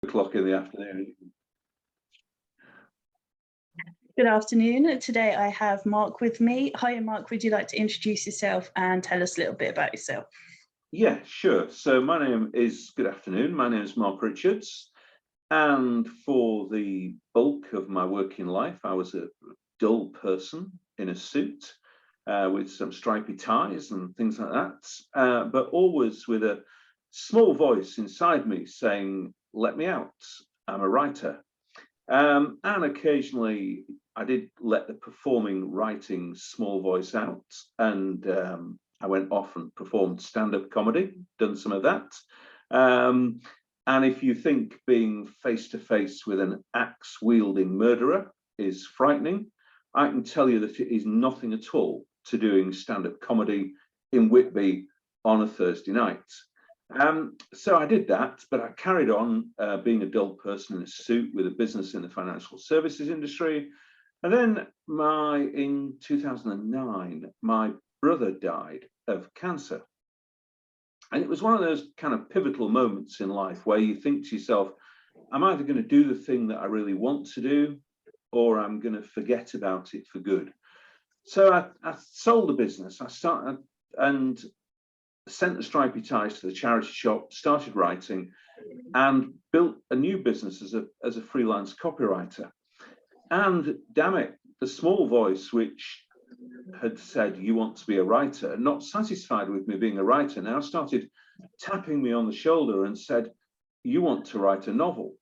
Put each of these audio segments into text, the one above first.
o'clock in the afternoon. Good afternoon. Today I have Mark with me. Hi, Mark. Would you like to introduce yourself and tell us a little bit about yourself? Yeah, sure. So good afternoon. My name is Mark Richards. And for the bulk of my working life, I was a dull person in a suit with some stripy ties and things like that, but always with a small voice inside me saying, let me out, I'm a writer. And occasionally I did let the performing writing small voice out, and I went off and performed stand-up comedy, done some of that. And if you think being face-to-face with an axe-wielding murderer is frightening, I can tell you that it is nothing at all to doing stand-up comedy in Whitby on a Thursday night. So I did that, but I carried on being a dull person in a suit with a business in the financial services industry. And then in 2009, my brother died of cancer. And it was one of those kind of pivotal moments in life where you think to yourself, I'm either going to do the thing that I really want to do, or I'm going to forget about it for good. So I sold the business. I started and sent the stripy ties to the charity shop, started writing, and built a new business as a freelance copywriter. And damn it, the small voice which had said, you want to be a writer, not satisfied with me being a writer, now started tapping me on the shoulder and said, you want to write a novel.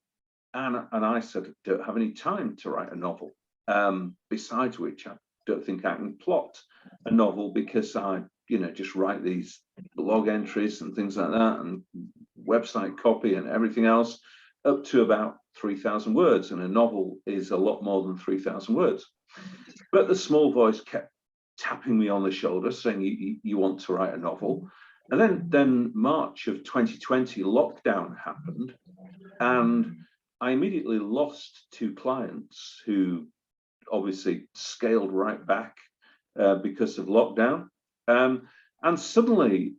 And I said, I don't have any time to write a novel. Besides which, I don't think I can plot a novel because I just write these blog entries and things like that, and website copy and everything else up to about 3,000 words. And a novel is a lot more than 3,000 words. But the small voice kept tapping me on the shoulder saying, you want to write a novel. And then March of 2020, lockdown happened. And I immediately lost 2 clients who obviously scaled right back because of lockdown. And suddenly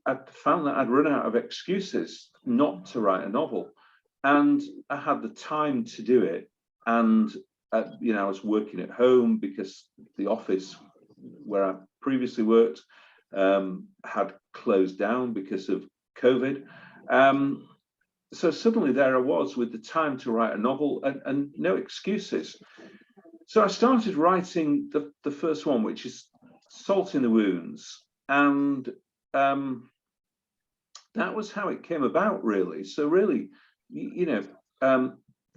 I found that I'd run out of excuses not to write a novel, and I had the time to do it. And I was working at home because the office where I previously worked had closed down because of COVID. So suddenly there I was with the time to write a novel and no excuses. So I started writing the first one, which is Salt in the Wounds. And that was how it came about, really. So really,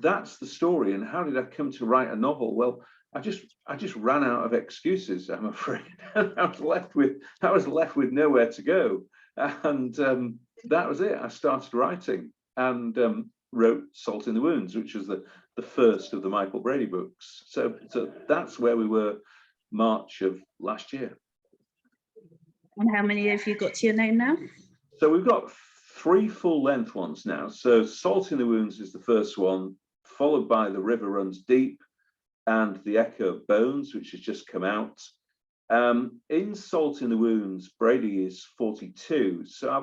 that's the story. And how did I come to write a novel? Well, I just ran out of excuses, I'm afraid. I was left with nowhere to go. And that was it. I started writing and wrote Salt in the Wounds, which was the first of the Michael Brady books. So that's where we were March of last year. And how many have you got to your name now? So we've got 3 full-length ones now. So Salt in the Wounds is the first one, followed by The River Runs Deep and The Echo of Bones, which has just come out. In Salt in the Wounds, Brady is 42. So I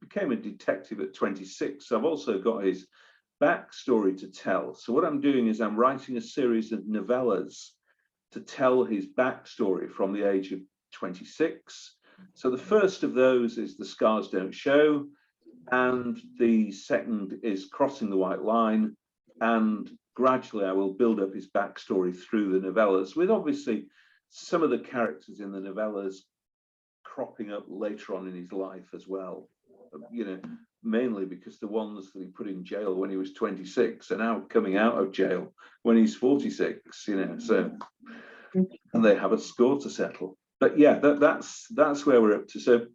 became a detective at 26. So I've also got his backstory to tell. So what I'm doing is I'm writing a series of novellas to tell his backstory from the age of 26. So the first of those is The Scars Don't Show, and the second is Crossing the White Line. And gradually I will build up his backstory through the novellas, with obviously some of the characters in the novellas cropping up later on in his life as well, mainly because the ones that he put in jail when he was 26 are now coming out of jail when he's 46, so, and they have a score to settle. But yeah, that's where we're up to. So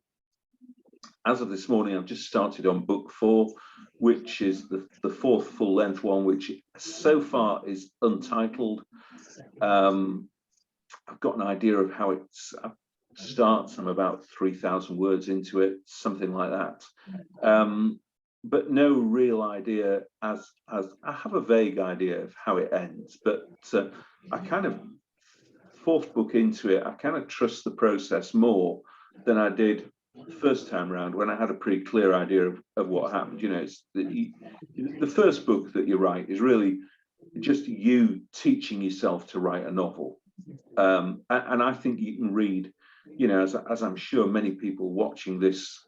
as of this morning, I've just started on book 4, which is the 4th full-length one, which so far is untitled. I've got an idea of how it starts. I'm about 3,000 words into it, something like that. But no real idea, as I have a vague idea of how it ends, but I kind of, 4th book into it, I kind of trust the process more than I did first time round, when I had a pretty clear idea of what happened. You know, it's the first book that you write is really just you teaching yourself to write a novel. And I think you can read, you know, as I'm sure many people watching this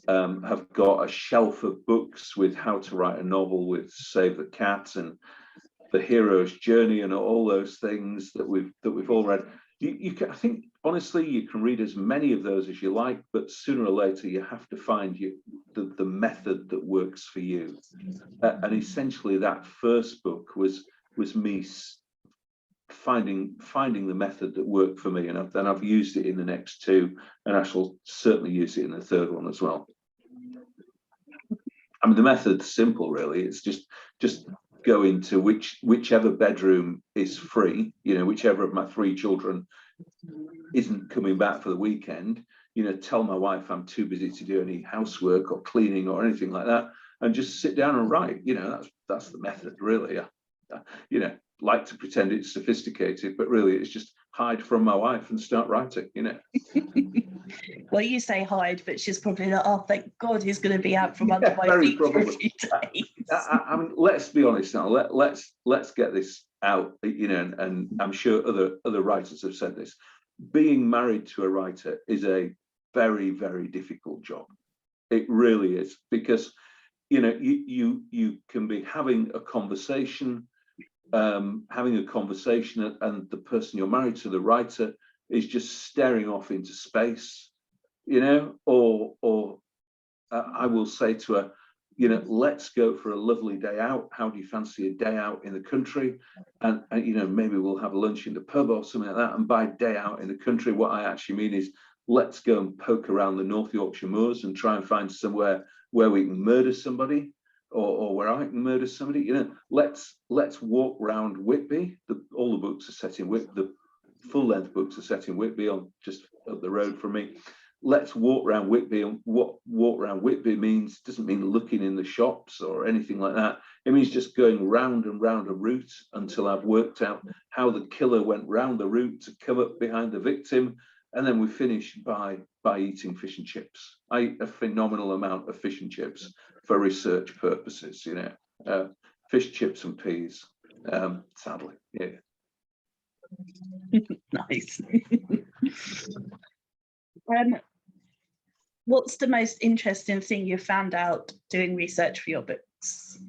have got a shelf of books with how to write a novel, with Save the Cat and The Hero's Journey and all those things that we've all read. You can, I think, honestly, you can read as many of those as you like, but sooner or later you have to find the method that works for you. And essentially, that first book was me finding the method that worked for me, and then I've used it in the next two, and I shall certainly use it in the third one as well. I mean, the method's simple, really. It's just go into whichever bedroom is free, you know, whichever of my three children isn't coming back for the weekend, you know, tell my wife I'm too busy to do any housework or cleaning or anything like that, and just sit down and write. You know, that's the method, really. You know, like to pretend it's sophisticated, but really it's just hide from my wife and start writing, you know. Well, you say hide, but she's probably like, oh, thank God he's going to be out from under my feet for a few days. I mean, let's be honest now. Let's get this out, you know, and I'm sure other writers have said this. Being married to a writer is a very, very difficult job. It really is, because, you know, you can be having a conversation, and the person you're married to, the writer, is just staring off into space, you know, or I will say to her, you know, let's go for a lovely day out. How do you fancy a day out in the country? And you know, maybe we'll have lunch in the pub or something like that. And by day out in the country, what I actually mean is, let's go and poke around the North Yorkshire moors and try and find somewhere where we can murder somebody, or where I can murder somebody. You know, let's walk round Whitby. All the books are set in Whitby. The full-length books are set in Whitby, on just up the road from me. Let's walk around Whitby, and what walk around Whitby means doesn't mean looking in the shops or anything like that. It means just going round and round a route until I've worked out how the killer went round the route to come up behind the victim, and then we finish by eating fish and chips. I eat a phenomenal amount of fish and chips for research purposes, you know, fish, chips and peas, sadly, yeah. Nice. What's the most interesting thing you found out doing research for your books?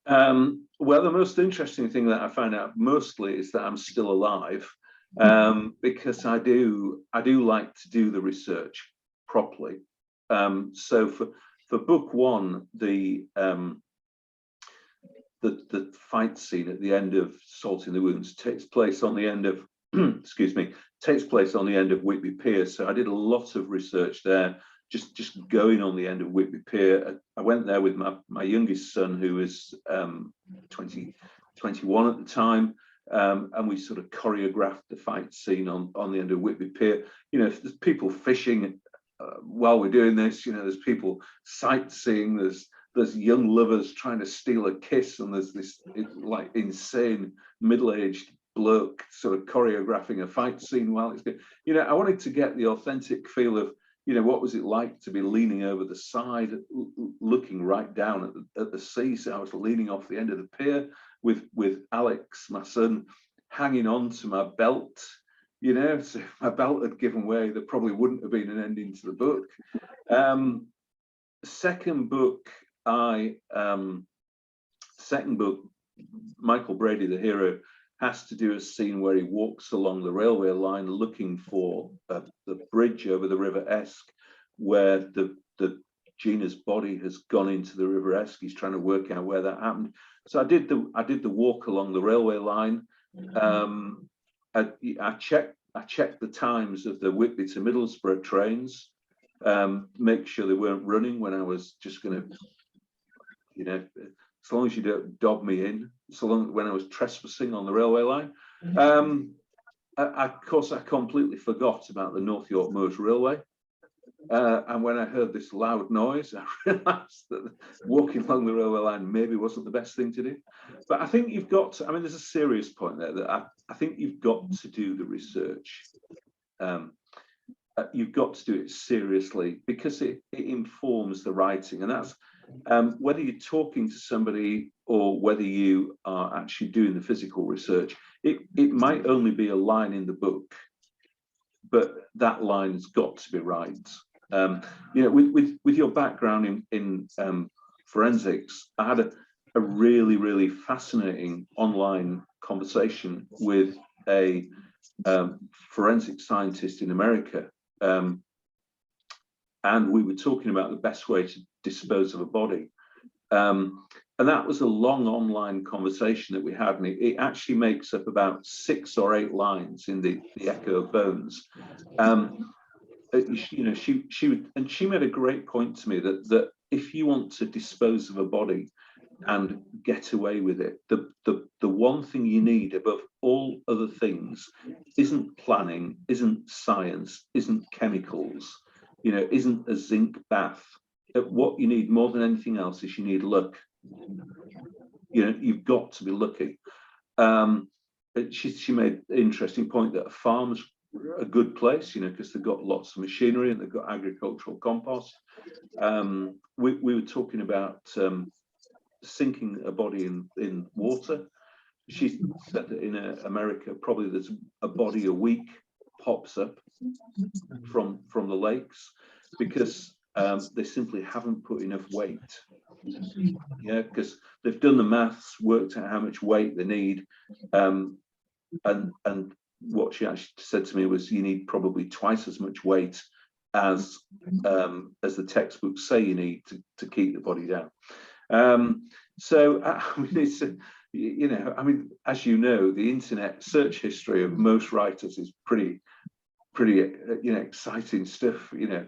Well, the most interesting thing that I found out mostly is that I'm still alive, because I do like to do the research properly. So for book one, the fight scene at the end of Salt in the Wounds takes place on the end of excuse me, takes place on the end of Whitby Pier. So I did a lot of research there, just going on the end of Whitby Pier. I went there with my youngest son, who was 21 at the time, and we sort of choreographed the fight scene on the end of Whitby Pier. You know, if there's people fishing while we're doing this, you know, there's people sightseeing, there's young lovers trying to steal a kiss, and there's this like insane middle-aged bloke sort of choreographing a fight scene while it's good. You know, I wanted to get the authentic feel of, you know, what was it like to be leaning over the side, looking right down at the sea. So I was leaning off the end of the pier with Alex, my son, hanging on to my belt. You know, so if my belt had given way, there probably wouldn't have been an ending to the book. Second book, Michael Brady, the hero, has to do a scene where he walks along the railway line looking for the bridge over the River Esk, where the Gina's body has gone into the River Esk. He's trying to work out where that happened. So I did the walk along the railway line. I checked the times of the Whitby to Middlesbrough trains, make sure they weren't running when I was just going to, you know, as long as you don't dob me in, so long when I was trespassing on the railway line. Of course, I completely forgot about the North York Moors Railway. And when I heard this loud noise, I realised that walking along the railway line maybe wasn't the best thing to do. But I think you've got to, I mean, there's a serious point there that I think you've got to do the research. you've got to do it seriously, because it informs the writing. And that's whether you're talking to somebody or whether you are actually doing the physical research. It might only be a line in the book, but that line's got to be right. You know, with your background in forensics, I had a really fascinating online conversation with a forensic scientist in America, and we were talking about the best way to dispose of a body. And that was a long online conversation that we had, and it actually makes up about 6 or 8 lines in the Echo of Bones. You know, she made a great point to me that if you want to dispose of a body and get away with it, the one thing you need above all other things isn't planning, isn't science, isn't chemicals, you know, isn't a zinc bath. What you need more than anything else is you need luck. You know, you've got to be lucky. She made an interesting point that a farm's a good place, you know, because they've got lots of machinery and they've got agricultural compost. We were talking about sinking a body in water. She said that in America, probably there's a body a week pops up from the lakes, because they simply haven't put enough weight. Yeah, because they've done the maths, worked out how much weight they need, and what she actually said to me was, you need probably twice as much weight as the textbooks say you need to keep the body down. So I mean, it's you know, I mean, as you know, the internet search history of most writers is pretty you know, exciting stuff, you know.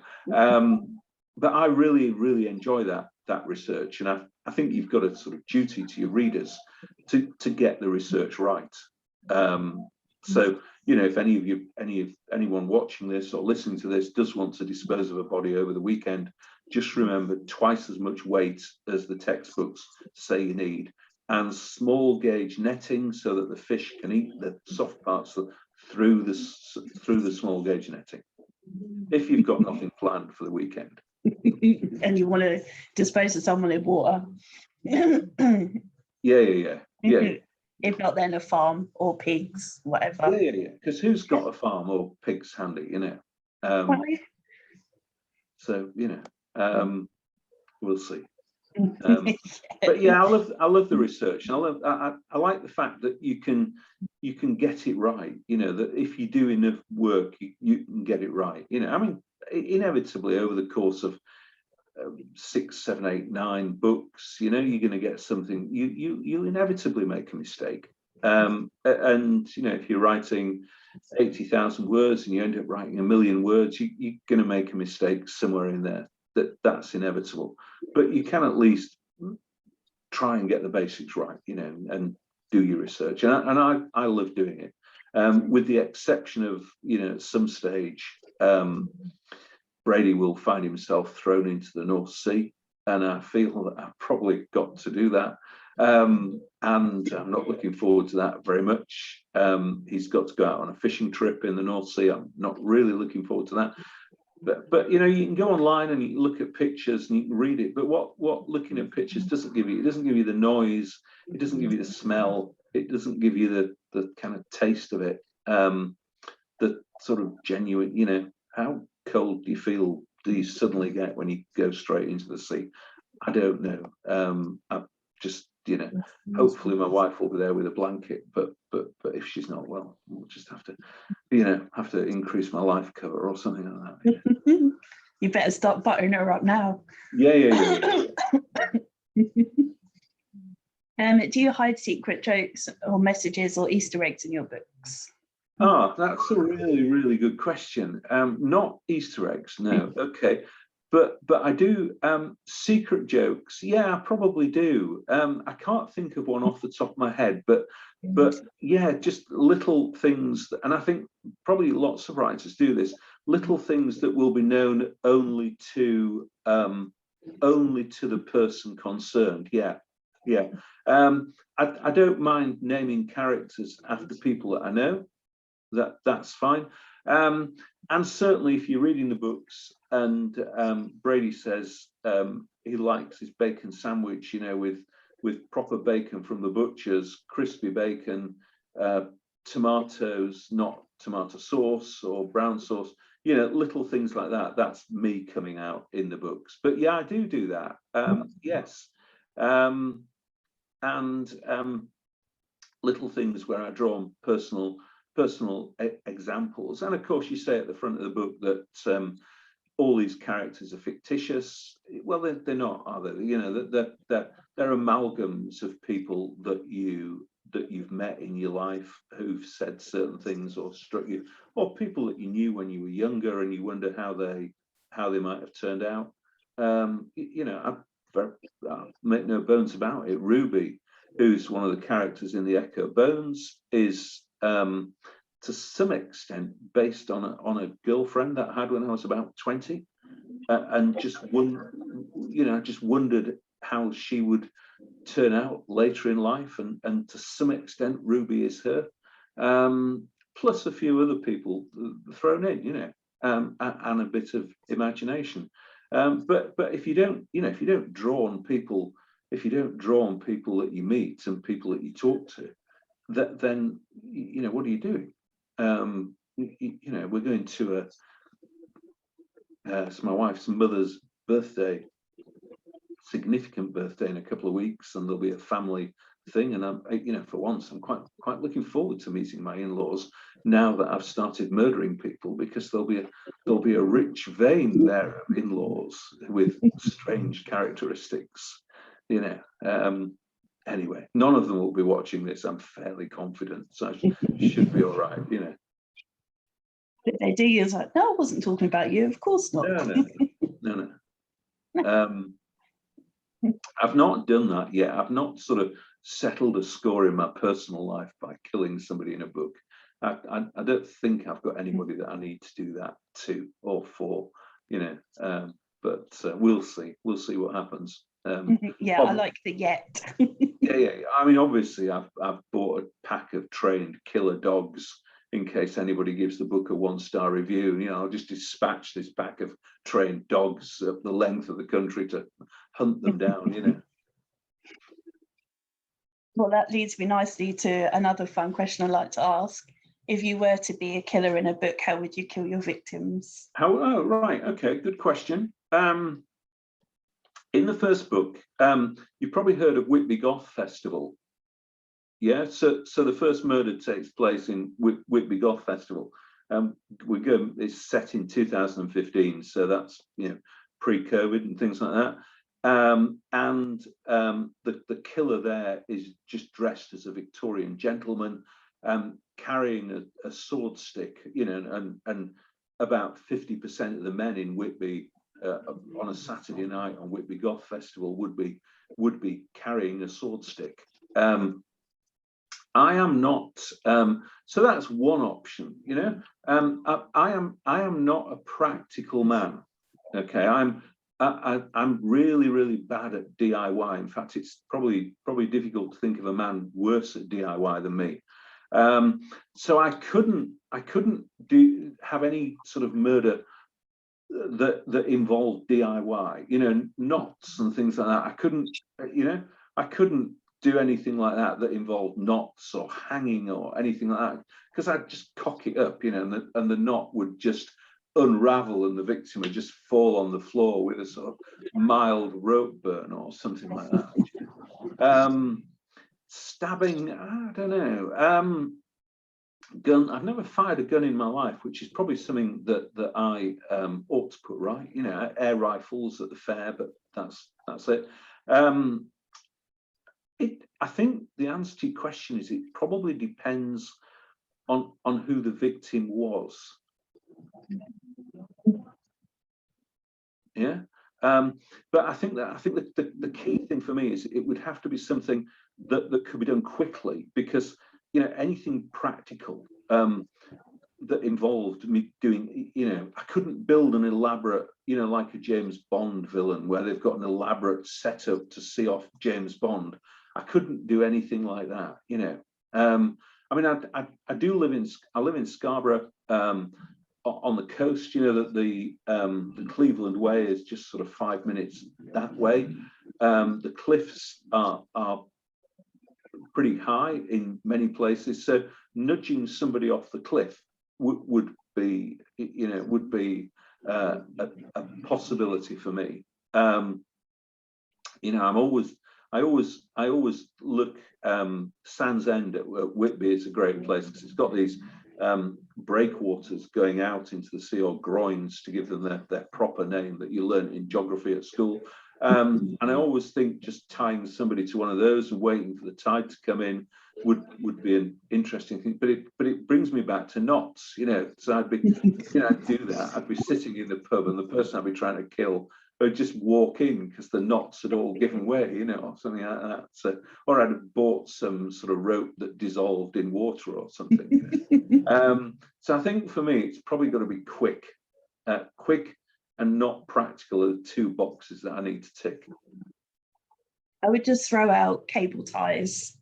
But I really enjoy that research, and I think you've got a sort of duty to your readers to get the research right. So, you know, if anyone watching this or listening to this does want to dispose of a body over the weekend, just remember twice as much weight as the textbooks say you need, and small gauge netting so that the fish can eat the soft parts through the small gauge netting, if you've got nothing planned for the weekend. And you want to dispose of someone in water. Yeah. If not, then a farm or pigs, whatever. Yeah. Because who's got a farm or pigs handy, you know? So, you know, we'll see. But yeah, I love the research, and I like the fact that you can get it right. You know, that if you do enough work, you can get it right. You know, I mean, inevitably over the course of 6, 7, 8, 9 books, you know, you're going to get something. You inevitably make a mistake. And you know, if you're writing 80,000 words and you end up writing 1 million words, you're going to make a mistake somewhere in there. That's inevitable, but you can at least try and get the basics right, you know, and do your research. And I love doing it, with the exception of, you know, at some stage Brady will find himself thrown into the North Sea, and I feel that I've probably got to do that, and I'm not looking forward to that very much. He's got to go out on a fishing trip in the North Sea. I'm not really looking forward to that. But you know, you can go online and you can look at pictures and you can read it. But what looking at pictures doesn't give you, it doesn't give you the noise, it doesn't give you the smell, it doesn't give you the kind of taste of it. The sort of genuine, you know, how cold do you suddenly get when you go straight into the sea? I don't know. I just, you know, hopefully my wife will be there with a blanket, but if she's not, well, we'll just have to, you know, increase my life cover or something like that. You better stop buttering her up now. Yeah. Do you hide secret jokes or messages or Easter eggs in your books? Oh, that's a really good question. Not Easter eggs, no. Okay. But I do secret jokes. Yeah, I probably do. I can't think of one off the top of my head, but yeah, just little things. And I think probably lots of writers do this. Little things that will be known only to the person concerned. Yeah. I don't mind naming characters after people that I know. that's fine. And certainly if you're reading the books and Brady says he likes his bacon sandwich, you know, with proper bacon from the butcher's, crispy bacon, tomatoes, not tomato sauce or brown sauce, you know, little things like that. That's me coming out in the books. But yeah, I do that. Yes. And little things where I draw on personal examples. And of course, you say at the front of the book that all these characters are fictitious. Well, they're not, are they? You know, they're amalgams of people that you've met in your life who've said certain things or struck you, or people that you knew when you were younger and you wonder how they might have turned out. You know, I make no bones about it. Ruby, who's one of the characters in the Echo Bones, is to some extent based on a girlfriend that I had when I was about 20, and just wondered how she would turn out later in life, and to some extent Ruby is her, plus a few other people thrown in, you know, and a bit of imagination. But if you don't draw on people, if you don't draw on people that you meet and people that you talk to, then you know, what are you doing? You know, we're going to it's my wife's mother's birthday, significant birthday in a couple of weeks, and there'll be a family thing, and I'm, you know, for once I'm quite looking forward to meeting my in-laws now that I've started murdering people, because there'll be a rich vein there of in-laws with strange characteristics, you know. Anyway, none of them will be watching this, I'm fairly confident, so I should be all right, you know. If they do, you're like, no, I wasn't talking about you, of course not. No. I've not done that yet. I've not sort of settled a score in my personal life by killing somebody in a book. I don't think I've got anybody that I need to do that to or for, you know. But we'll see what happens. Yeah, I like the yet. yeah. I mean, obviously, I've bought a pack of trained killer dogs in case anybody gives the book a 1-star review. You know, I'll just dispatch this pack of trained dogs up the length of the country to hunt them down, you know. Well, that leads me nicely to another fun question I'd like to ask. If you were to be a killer in a book, how would you kill your victims? Oh, right. Okay, good question. In the first book, you've probably heard of Whitby Goth Festival. Yeah, so the first murder takes place in Whitby Goth Festival. It's set in 2015, so that's, you know, pre-COVID and things like that. And the killer there is just dressed as a Victorian gentleman, carrying a sword stick, you know, and about 50% of the men in Whitby on a Saturday night on Whitby Goth Festival would be carrying a sword stick. I am not, so that's one option, you know. I am not a practical man. Okay, I'm really bad at DIY. In fact, it's probably difficult to think of a man worse at DIY than me. So I couldn't have any sort of murder that involved DIY, you know, knots and things like that. I couldn't do anything like that involved knots or hanging or anything like that, because I'd just cock it up, you know, and the knot would just unravel and the victim would just fall on the floor with a sort of mild rope burn or something like that. Stabbing, I don't know. Gun, I've never fired a gun in my life, which is probably something that I ought to put right, you know. Air rifles at the fair, but that's it. I think the answer to your question is it probably depends on who the victim was. Yeah, but I think that the key thing for me is it would have to be something that could be done quickly, because, you know, anything practical that involved me doing, you know, I couldn't build an elaborate, you know, like a James Bond villain where they've got an elaborate setup to see off James Bond. I couldn't do anything like that, you know. I mean, I do live in, I live in Scarborough, on the coast. You know that the Cleveland Way is just sort of 5 minutes that way. The cliffs are pretty high in many places, so nudging somebody off the cliff would be, you know, would be a possibility for me. You know, I always look, Sands End at Whitby is a great place because it's got these breakwaters going out into the sea, or groins, to give them their proper name that you learn in geography at school. And I always think just tying somebody to one of those and waiting for the tide to come in would be an interesting thing. But it brings me back to knots, you know. So I'd be, you know, I'd do that. I'd be sitting in the pub, and the person I'd be trying to kill would just walk in because the knots had all given way, you know, or something like that. So, or I'd have bought some sort of rope that dissolved in water or something. You know? So I think for me, it's probably got to be quick, quick and not practical are the two boxes that I need to tick. I would just throw out cable ties,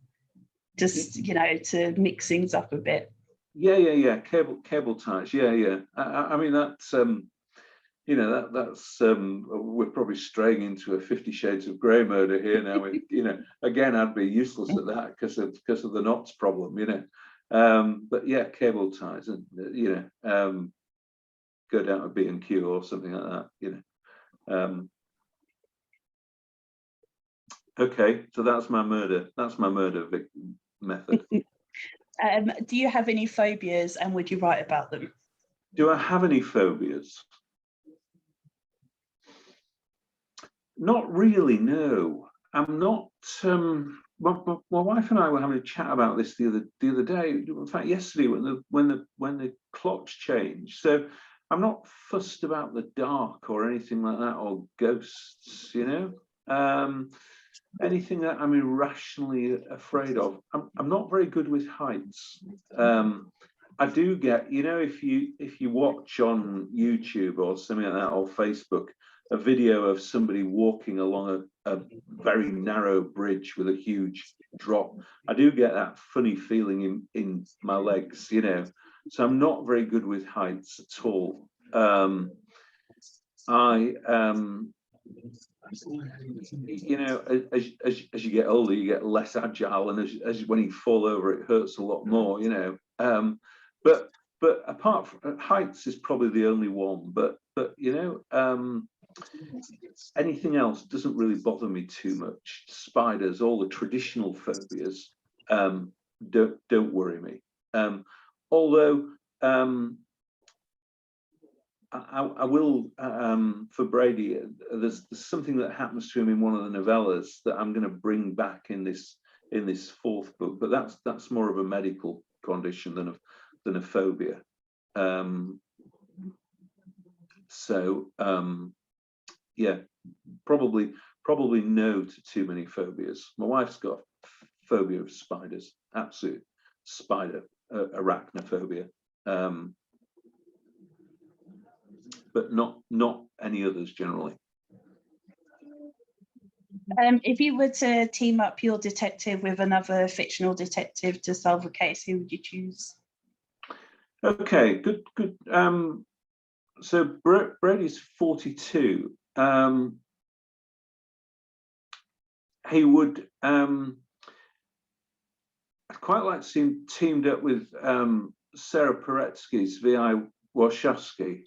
just, you know, to mix things up a bit. Yeah. Cable ties. Yeah. I mean, that's, you know, that's we're probably straying into a 50 Shades of Grey murder here now. You know, again, I'd be useless at that because of the knots problem, you know. But yeah, cable ties, and you know, go down to B&Q or something like that, you know. Okay, so that's my murder. That's my murder method. Do you have any phobias, and would you write about them? Do I have any phobias? Not really, no. I'm not. My wife and I were having a chat about this the other day. In fact, yesterday when the clocks changed. So I'm not fussed about the dark or anything like that, or ghosts. You know, anything that I'm irrationally afraid of. I'm not very good with heights. I do get, you know, if you watch on YouTube or something like that, or Facebook, a video of somebody walking along a very narrow bridge with a huge drop, I do get that funny feeling in my legs, you know. So I'm not very good with heights at all. You know, as you get older, you get less agile, and as when you fall over, it hurts a lot more, you know. But apart from heights is probably the only one. But you know, anything else doesn't really bother me too much. Spiders, all the traditional phobias, don't worry me. Although I will, for Brady, there's something that happens to him in one of the novellas that I'm going to bring back in this fourth book, but that's more of a medical condition than a phobia. Yeah, probably no to too many phobias. My wife's got phobia of spiders, absolute spider arachnophobia. But not any others generally. If you were to team up your detective with another fictional detective to solve a case, who would you choose? Okay, good. So Brady's 42. He would. I'd quite like to see him teamed up with Sarah Paretsky's V.I. Warshawski.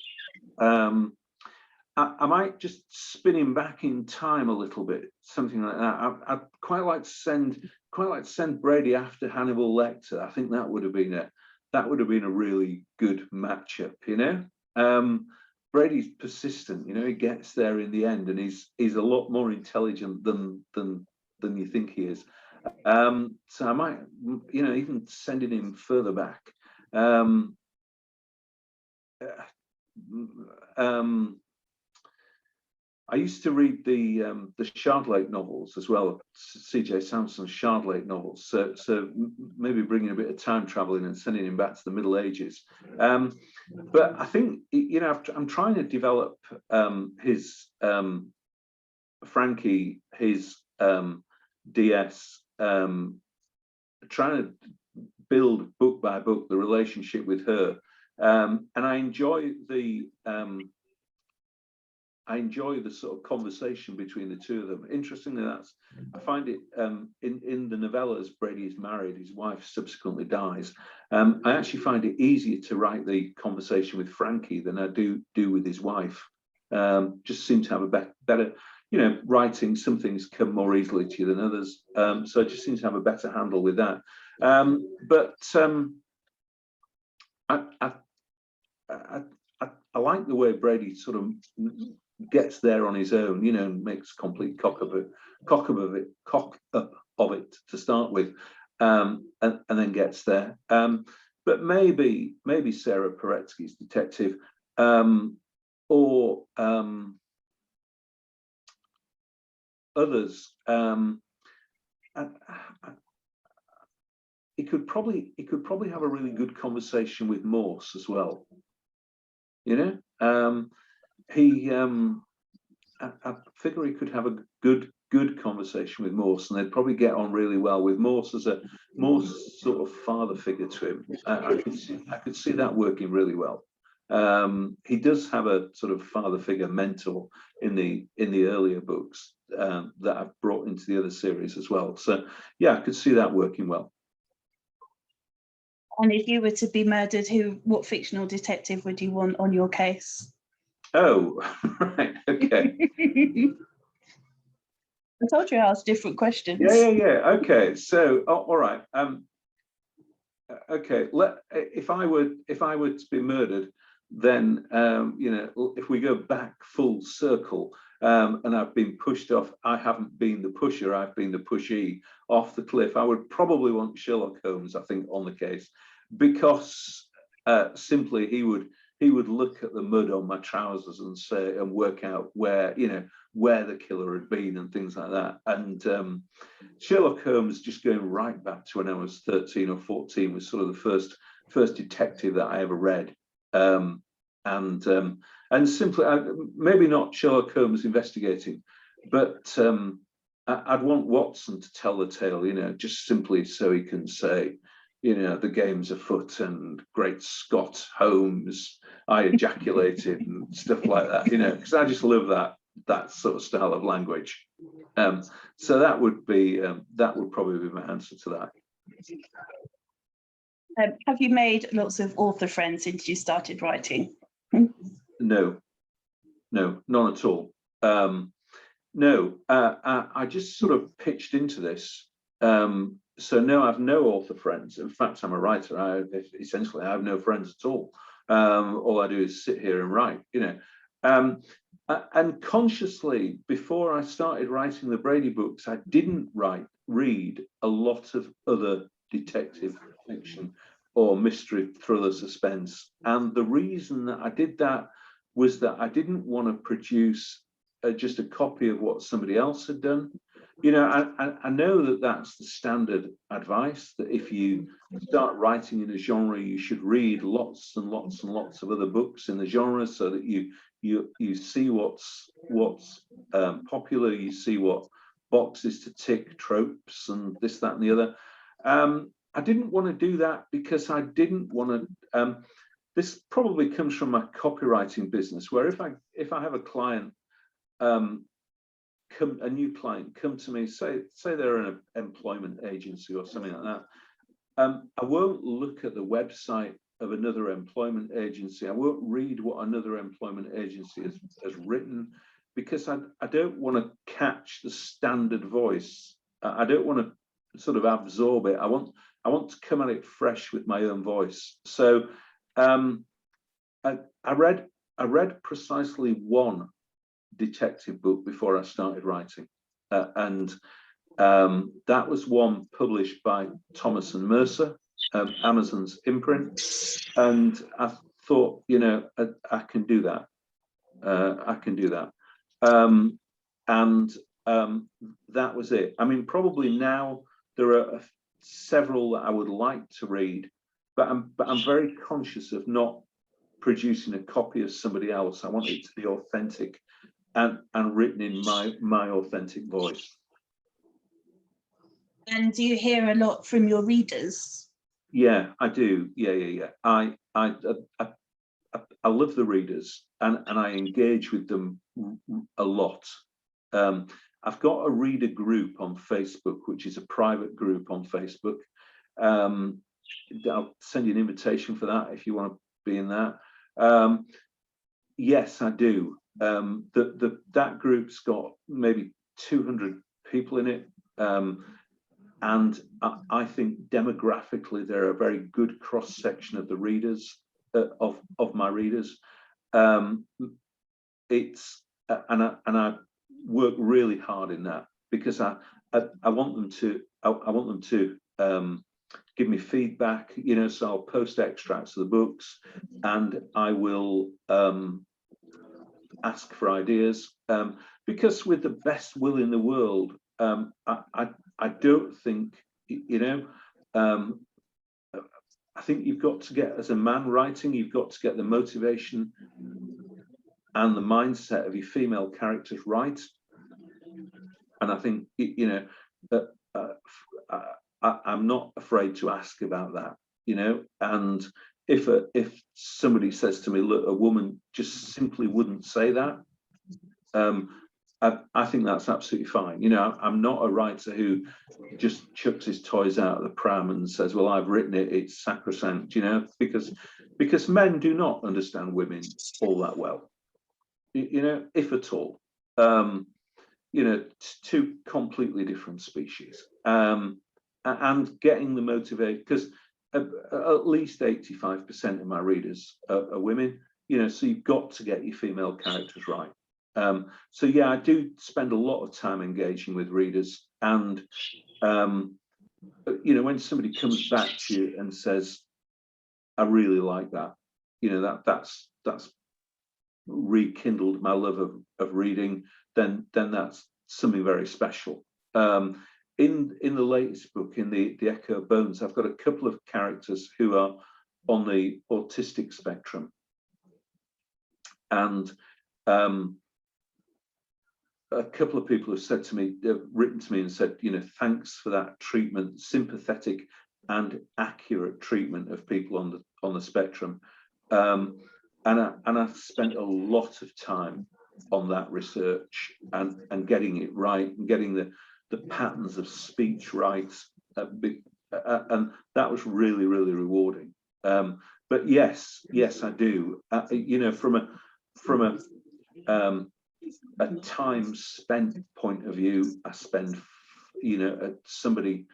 I might just spin him back in time a little bit, something like that. I'd quite like to send Brady after Hannibal Lecter. I think that would have been a really good matchup, you know. Brady's persistent, you know. He gets there in the end, and he's a lot more intelligent than you think he is. So I might, you know, even sending him further back. I used to read the Shardlake novels as well, C.J. Sampson's Shardlake novels. So maybe bringing a bit of time traveling and sending him back to the Middle Ages. But I think, you know, I'm trying to develop his Frankie, his DS, trying to build book by book the relationship with her, and I enjoy the sort of conversation between the two of them. Interestingly, I find it in the novellas, Brady is married, his wife subsequently dies. I actually find it easier to write the conversation with Frankie than I do with his wife. Just seem to have a better, writing, some things come more easily to you than others. So I just seem to have a better handle with that. I like the way Brady sort of gets there on his own, and makes complete cock up of it to start with, and then gets there. But maybe Sarah Paretsky's detective, or others. He could probably have a really good conversation with Morse as well. I figure he could have a good conversation with Morse, and they'd probably get on really well with Morse as a sort of father figure to him. I could see that working really well. He does have a sort of father figure mentor in the earlier books that I've brought into the other series as well. So yeah, I could see that working well. And if you were to be murdered, what fictional detective would you want on your case? Oh, right, okay. I told you I asked different questions. Yeah. Okay, so all right. Okay. If I were to be murdered, then if we go back full circle, and I've been pushed off, I haven't been the pusher, I've been the pushee off the cliff. I would probably want Sherlock Holmes, I think, on the case, because simply he would look at the mud on my trousers and work out where the killer had been and things like that. And Sherlock Holmes, just going right back to when I was 13 or 14, was sort of the first detective that I ever read. And simply, maybe not Sherlock Holmes investigating, but I'd want Watson to tell the tale, just simply so he can say, the game's afoot and great Scott, Holmes, I ejaculated and stuff like that, because I just love that sort of style of language. So that would probably be my answer to that. Have you made lots of author friends since you started writing? No, none at all. No, I just sort of pitched into this. So no, I've no author friends. In fact, I'm a writer. Essentially, I have no friends at all. All I do is sit here and write, and consciously, before I started writing the Brady books, I didn't read a lot of other detective fiction or mystery, thriller, suspense. And the reason that I did that was that I didn't want to produce just a copy of what somebody else had done. I know that that's the standard advice, that if you start writing in a genre, you should read lots and lots and lots of other books in the genre, so that you see what's popular, you see what boxes to tick, tropes and this, that and the other. I didn't want to do that because I didn't want to. This probably comes from my copywriting business, where if I have a client, a new client come to me, say they're an employment agency or something like that, I won't look at the website of another employment agency. I won't read what another employment agency has written, because I don't want to catch the standard voice. I don't want to sort of absorb it. I want to come at it fresh with my own voice. So I read precisely one detective book before I started writing, and that was one published by Thomas and Mercer, Amazon's imprint, and I thought, I can do that. I can do that, and that was it. I mean, probably now there are several that I would like to read, but I'm very conscious of not producing a copy of somebody else. I want it to be authentic and written in my authentic voice. And do you hear a lot from your readers? Yeah, I do. Yeah. I love the readers, and I engage with them a lot. I've got a reader group on Facebook, which is a private group on Facebook. I'll send you an invitation for that if you want to be in that. Yes, I do. That group's got maybe 200 people in it. And I think demographically, they're a very good cross section of the readers, of my readers. It's and I work really hard in that, because I want them to give me feedback, you know. So I'll post extracts of the books, and I will ask for ideas, because with the best will in the world, I don't think, you know, I think you've got to get, as a man writing, you've got to get the motivation and the mindset of your female characters right. And I think, you know, that I'm not afraid to ask about that, you know. And if somebody says to me, look, a woman just simply wouldn't say that, I think that's absolutely fine. You know, I'm not a writer who just chucks his toys out of the pram and says, well, I've written it, it's sacrosanct, you know, because men do not understand women all that well, you know, if at all. You know, two completely different species. And getting the motivation, because at least 85% of my readers are women, you know, so you've got to get your female characters right. So yeah, I do spend a lot of time engaging with readers, and you know, when somebody comes back to you and says, I really like that, you know, that's rekindled my love of reading, then that's something very special. In the latest book, in the Echo of Bones, I've got a couple of characters who are on the autistic spectrum, and a couple of people have said to me, they've written to me and said, you know, thanks for that treatment, sympathetic and accurate treatment of people on the spectrum. And I've spent a lot of time on that research and getting it right, and getting the patterns of speech right, and that was really, really rewarding. But yes, I do. You know, from a time spent point of view, I spend, you know, somebody,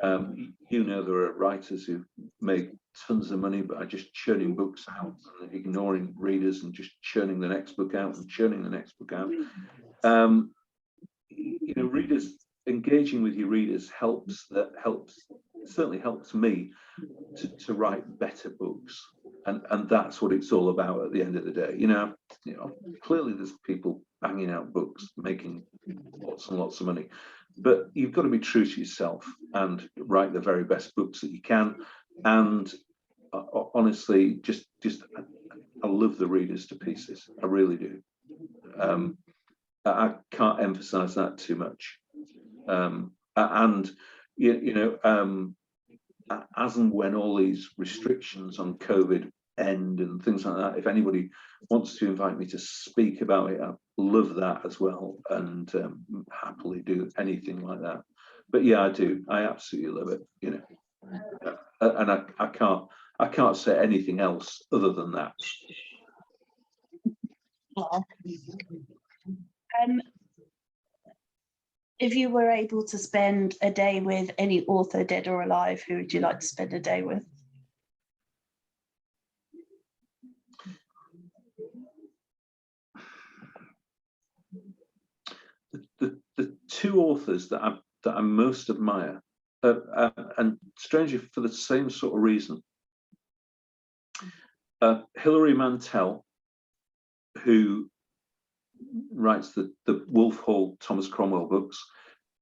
you know, there are writers who make tons of money but are just churning books out and ignoring readers and just churning the next book out and churning the next book out. You know, readers, engaging with your readers certainly helps me to write better books, and that's what it's all about at the end of the day. You know, clearly there's people banging out books, making lots and lots of money, but you've got to be true to yourself and write the very best books that you can. And honestly, just I love the readers to pieces. I really do. I can't emphasize that too much. And you know, as and when all these restrictions on COVID end and things like that, if anybody wants to invite me to speak about it, I love that as well, and happily do anything like that. But yeah, I do. I absolutely love it. You know, and I can't say anything else other than that. If you were able to spend a day with any author, dead or alive, who would you like to spend a day with? The two authors that I most admire, and strangely for the same sort of reason, Hilary Mantel, who writes the Wolf Hall Thomas Cromwell books,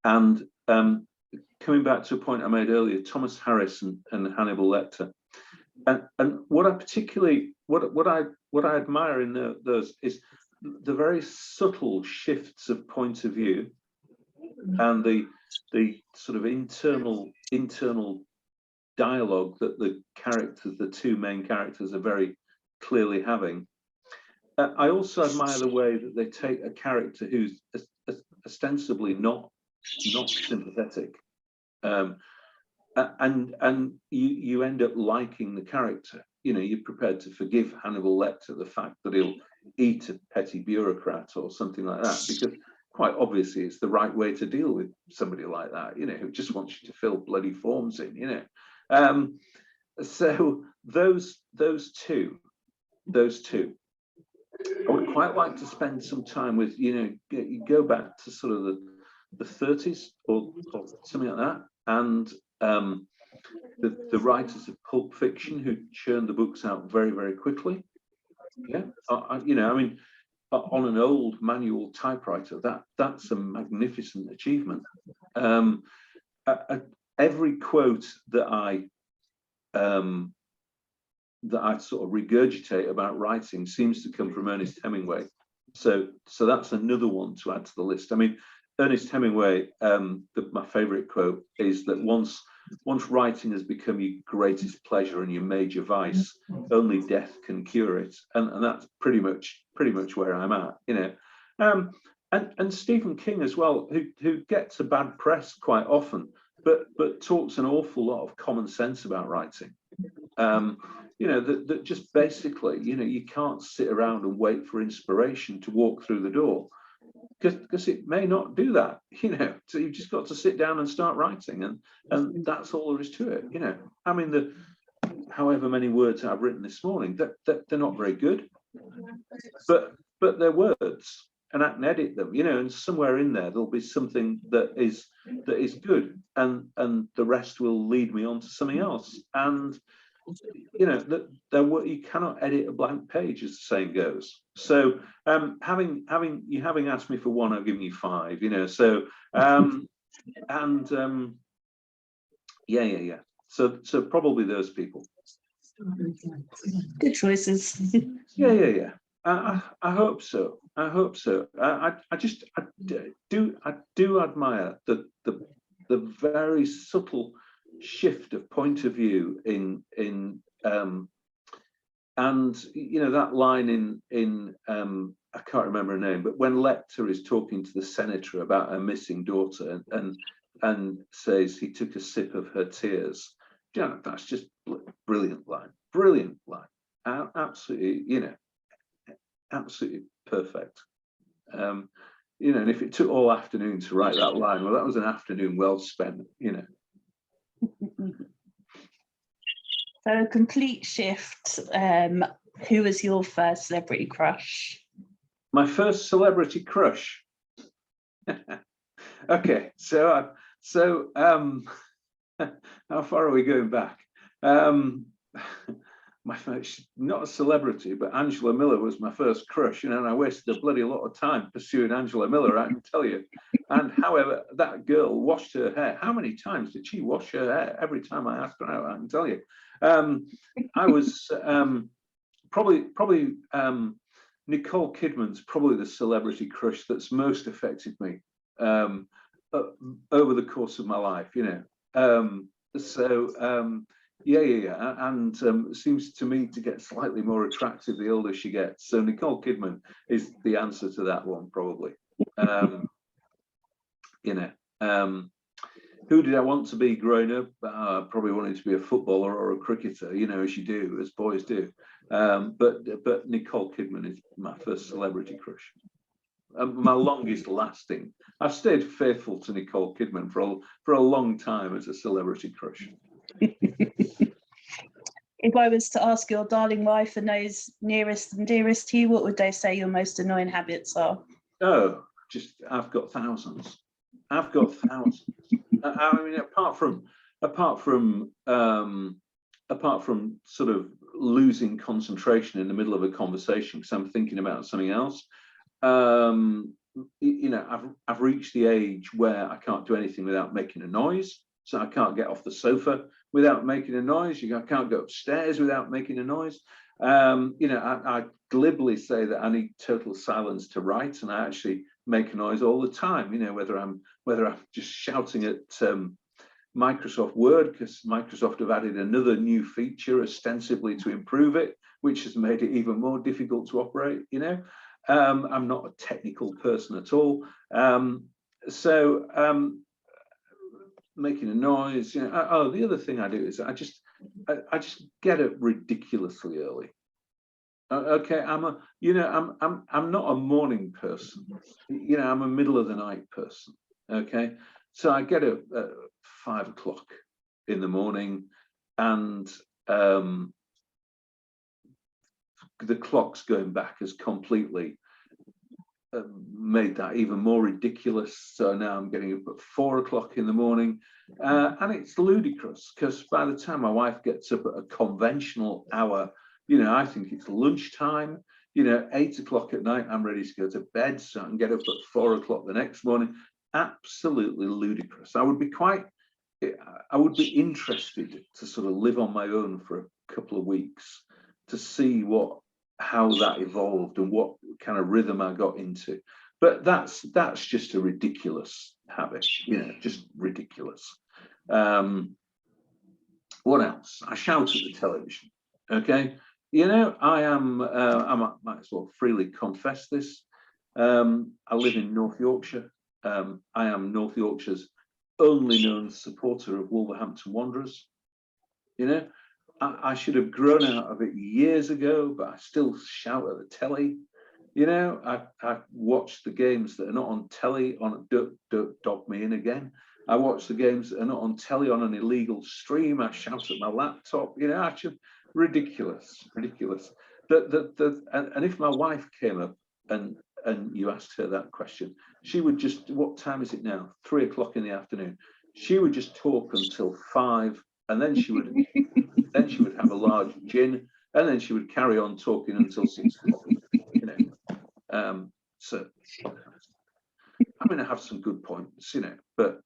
and coming back to a point I made earlier, Thomas Harris and Hannibal Lecter. And what I particularly, what I admire in those is the very subtle shifts of point of view, and the sort of internal dialogue that the characters, the two main characters, are very clearly having. I also admire the way that they take a character who's ostensibly not sympathetic, and you end up liking the character. You know, you're prepared to forgive Hannibal Lecter the fact that he'll eat a petty bureaucrat or something like that, because quite obviously it's the right way to deal with somebody like that, you know, who just wants you to fill bloody forms in, you know. So those two, I would quite like to spend some time with, you know, you go back to sort of the 30s or something like that, and the writers of Pulp Fiction who churned the books out very, very quickly. Yeah, you know, I mean, on an old manual typewriter, that's a magnificent achievement. Every quote that I sort of regurgitate about writing seems to come from Ernest Hemingway. So that's another one to add to the list. I mean, Ernest Hemingway, my favorite quote is that once writing has become your greatest pleasure and your major vice, only death can cure it. And that's pretty much where I'm at, you know. And Stephen King as well, who gets a bad press quite often, but talks an awful lot of common sense about writing. You know, that just basically, you know, you can't sit around and wait for inspiration to walk through the door, because it may not do that, you know. So you've just got to sit down and start writing, and that's all there is to it, you know. I mean, however many words I've written this morning, that they're not very good, but they're words, and I can edit them, you know, and somewhere in there there'll be something that is good, and the rest will lead me on to something else. And you know, that you cannot edit a blank page, as the saying goes. So having asked me for one, I've given you five, you know. So yeah. So probably those people. Good choices. Yeah. I hope so. I do admire the very subtle shift of point of view in and you know, that line in I can't remember her name, but when Lecter is talking to the senator about her missing daughter and says he took a sip of her tears, you know, that's just brilliant line, absolutely, you know, absolutely perfect. You know, and if it took all afternoon to write that line, well, that was an afternoon well spent, you know. So a complete shift. Who was your first celebrity crush? My first celebrity crush. Okay, so how far are we going back? My first, not a celebrity, but Angela Miller was my first crush, you know, and I wasted a bloody lot of time pursuing Angela Miller, I can tell you. And however, that girl washed her hair. How many times did she wash her hair? Every time I asked her out, I can tell you. I was probably Nicole Kidman's probably the celebrity crush that's most affected me over the course of my life, you know. Yeah, and seems to me to get slightly more attractive the older she gets. So Nicole Kidman is the answer to that one, probably. You know, who did I want to be growing up? Probably wanted to be a footballer or a cricketer, you know, as you do, as boys do. But Nicole Kidman is my first celebrity crush. My longest lasting. I've stayed faithful to Nicole Kidman for a long time as a celebrity crush. If I was to ask your darling wife and those nearest and dearest to you, what would they say your most annoying habits are? Oh, just I've got thousands. I mean, apart from sort of losing concentration in the middle of a conversation because I'm thinking about something else. You know, I've reached the age where I can't do anything without making a noise. So I can't get off the sofa without making a noise. I can't go upstairs without making a noise. You know, I glibly say that I need total silence to write, and I actually make a noise all the time. You know, whether I'm just shouting at Microsoft Word, because Microsoft have added another new feature ostensibly to improve it, which has made it even more difficult to operate. I'm not a technical person at all. Making a noise, the other thing I do is I just get up ridiculously early. Okay, I'm not a morning person. I'm a middle of the night person. Okay, so I get up at 5 o'clock in the morning, and the clocks going back has completely made that even more ridiculous. So now I'm getting up at 4 o'clock in the morning, and it's ludicrous because by the time my wife gets up at a conventional hour, I think it's lunchtime. 8 o'clock at night, I'm ready to go to bed so I can get up at 4 o'clock the next morning. Absolutely ludicrous. I would be interested to sort of live on my own for a couple of weeks to see how that evolved and what kind of rhythm I got into. But that's just a ridiculous habit, just ridiculous. What else? I shout at the television. Okay, I might as well freely confess this. I live in North Yorkshire. I am North Yorkshire's only known supporter of Wolverhampton Wanderers. I should have grown out of it years ago, but I still shout at the telly. I watch the games that are not on telly on don't dog me in again. I watch the games that are not on telly on an illegal stream. I shout at my laptop. I should ridiculous. And if my wife came up and you asked her that question, she would just, what time is it now? 3 o'clock in the afternoon. She would just talk until 5, and then she would have a large gin, and then she would carry on talking until 6 o'clock. So I have some good points, but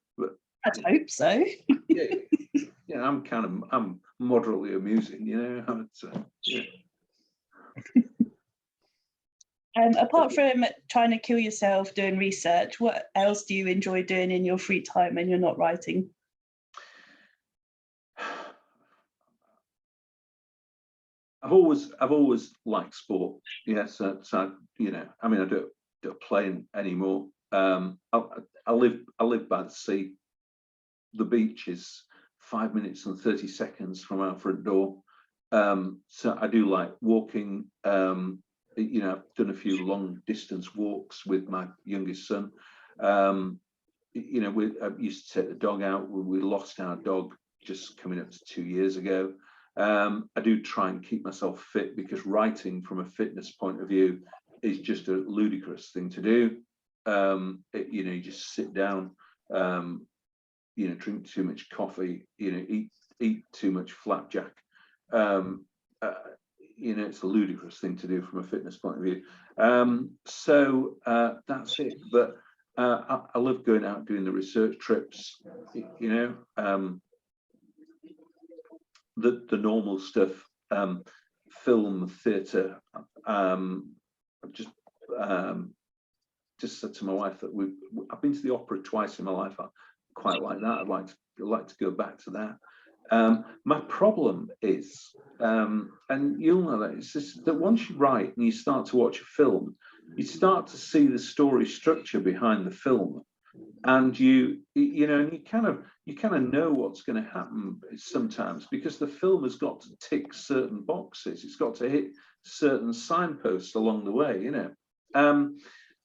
I'd hope so. yeah, I'm moderately amusing, Apart from trying to kill yourself doing research, what else do you enjoy doing in your free time when you're not writing? I've always liked sport. Yes, so I don't play anymore. I live by the sea. The beach is 5 minutes and 30 seconds from our front door. So I do like walking. I've done a few long distance walks with my youngest son. I used to take the dog out. We lost our dog just coming up to 2 years ago. I do try and keep myself fit, because writing from a fitness point of view is just a ludicrous thing to do. You just sit down, drink too much coffee, eat too much flapjack. It's a ludicrous thing to do from a fitness point of view. So that's it. But I love going out doing the research trips, the normal stuff, film, theatre. Just said to my wife that I've been to the opera twice in my life. I quite like that. I'd like to go back to that. My problem is, and you'll know that, it's just that once you write and you start to watch a film, you start to see the story structure behind the film, and you kind of know what's going to happen sometimes, because the film has got to tick certain boxes. It's got to hit certain signposts along the way,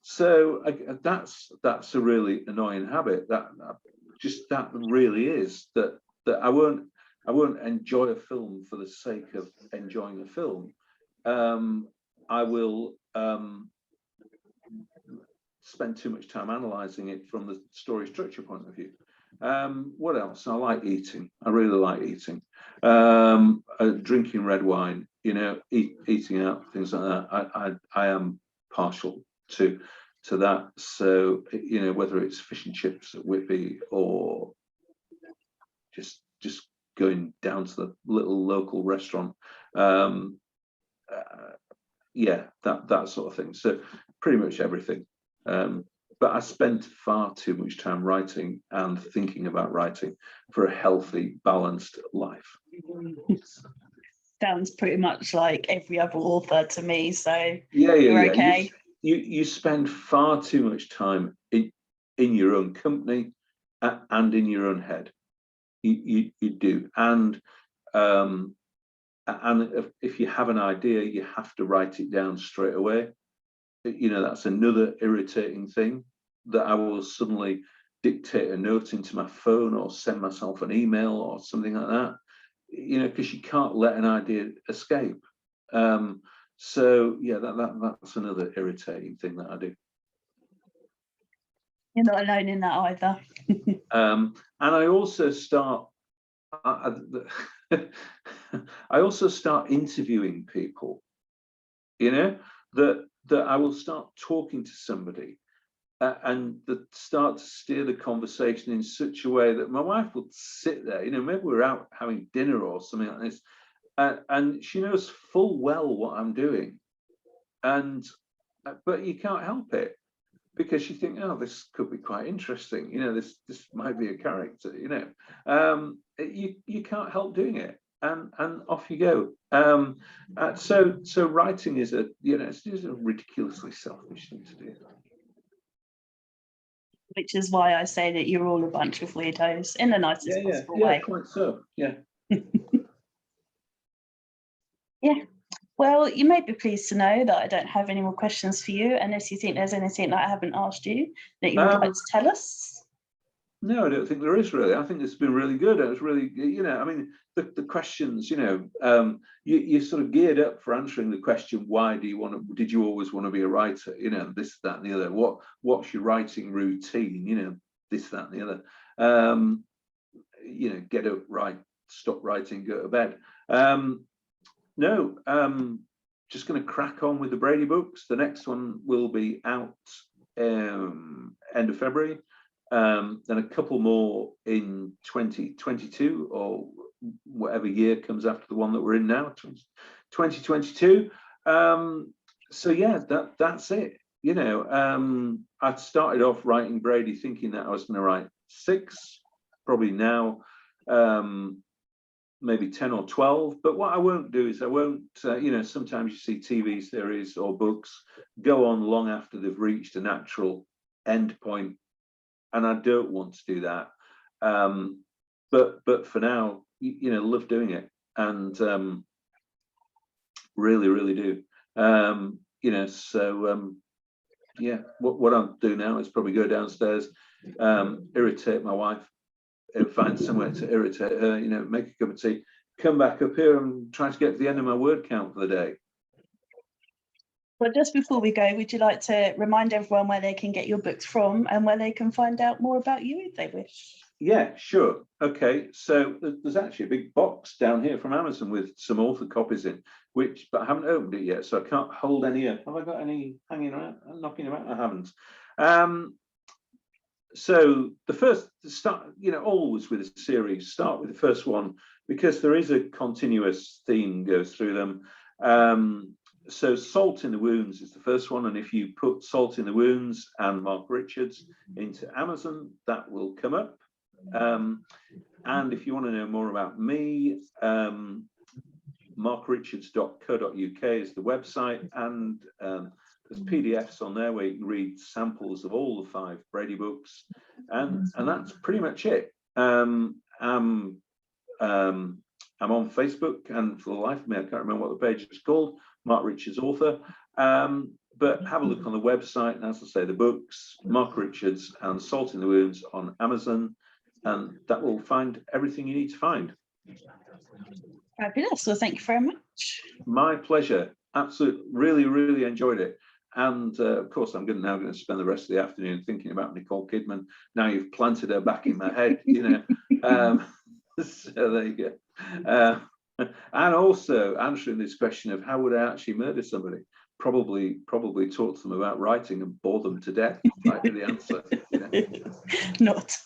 so that's a really annoying habit. That really is that I won't enjoy a film for the sake of enjoying a film. I will spend too much time analysing it from the story structure point of view. What else? I like eating. I really like eating. Drinking red wine, eating out, things like that. I am partial to that. So, whether it's fish and chips at Whitby or just going down to the little local restaurant, yeah, that sort of thing. So pretty much everything. But but I spent far too much time writing and thinking about writing for a healthy, balanced life. Sounds pretty much like every other author to me. So yeah. okay. You spend far too much time in your own company and in your own head. You do, and if you have an idea, you have to write it down straight away. You know, that's another irritating thing, that I will suddenly dictate a note into my phone or send myself an email or something like that, you know, because you can't let an idea escape. So yeah, that's another irritating thing that I do. You're not alone in that either. And I also start I also start interviewing people, you know, that I will start talking to somebody and that start to steer the conversation in such a way that my wife will sit there, you know, maybe we're out having dinner or something like this, and she knows full well what I'm doing, and but you can't help it, because you think, oh, this could be quite interesting, you know, this might be a character, you know. You can't help doing it, and off you go. So writing is a, you know, it's just a ridiculously selfish thing to do. Which is why I say that you're all a bunch of weirdos in the nicest possible way. Quite so. Yeah. Yeah. Well, you may be pleased to know that I don't have any more questions for you, unless you think there's anything that I haven't asked you that you would like to tell us. No, I don't think there is really. I think it's been really good. It was really, you know, I mean, the questions, you know, you sort of geared up for answering the question, why do you want to, did you always want to be a writer? You know, this, that, and the other. What's your writing routine? You know, this, that, and the other. You know, get up, write, stop writing, go to bed. No, just going to crack on with the Brady books. The next one will be out end of February. Then a couple more in 2022 or whatever year comes after the one that we're in now, 2022. So yeah, that's it. You know, I started off writing Brady thinking that I was going to write 6, probably now maybe 10 or 12. But what I won't do is I won't, you know, sometimes you see TV series or books go on long after they've reached a natural end point, and I don't want to do that. But for now, you know, love doing it, and really do. You know, so yeah, what I'll do now is probably go downstairs, irritate my wife, find somewhere to irritate her, you know, make a cup of tea, come back up here and try to get to the end of my word count for the day. Well, just before we go, would you like to remind everyone where they can get your books from and where they can find out more about you if they wish? Yeah, sure. Okay, so there's actually a big box down here from Amazon with some author copies in, but I haven't opened it yet, so I can't hold any up. Have I got any hanging around, knocking around? I haven't. So the first start, you know, always with a series, start with the first one, because there is a continuous theme goes through them. So Salt in the Wounds is the first one, and if you put Salt in the Wounds and Mark Richards into Amazon, that will come up. And if you want to know more about me, markrichards.co.uk is the website, and there's PDFs on there where you can read samples of all the 5 Brady books, and that's pretty much it. I'm on Facebook, and for the life of me, I can't remember what the page is called, Mark Richards Author. But have a look on the website, and as I say, the books, Mark Richards and Salt in the Wounds on Amazon, and that will find everything you need to find. Fabulous. Well, thank you very much. My pleasure. Absolutely, really enjoyed it. And of course, I'm now going to spend the rest of the afternoon thinking about Nicole Kidman. Now you've planted her back in my head, you know. So there you go. And also answering this question of how would I actually murder somebody? Probably talk to them about writing and bore them to death. Might be the answer. You know? Not.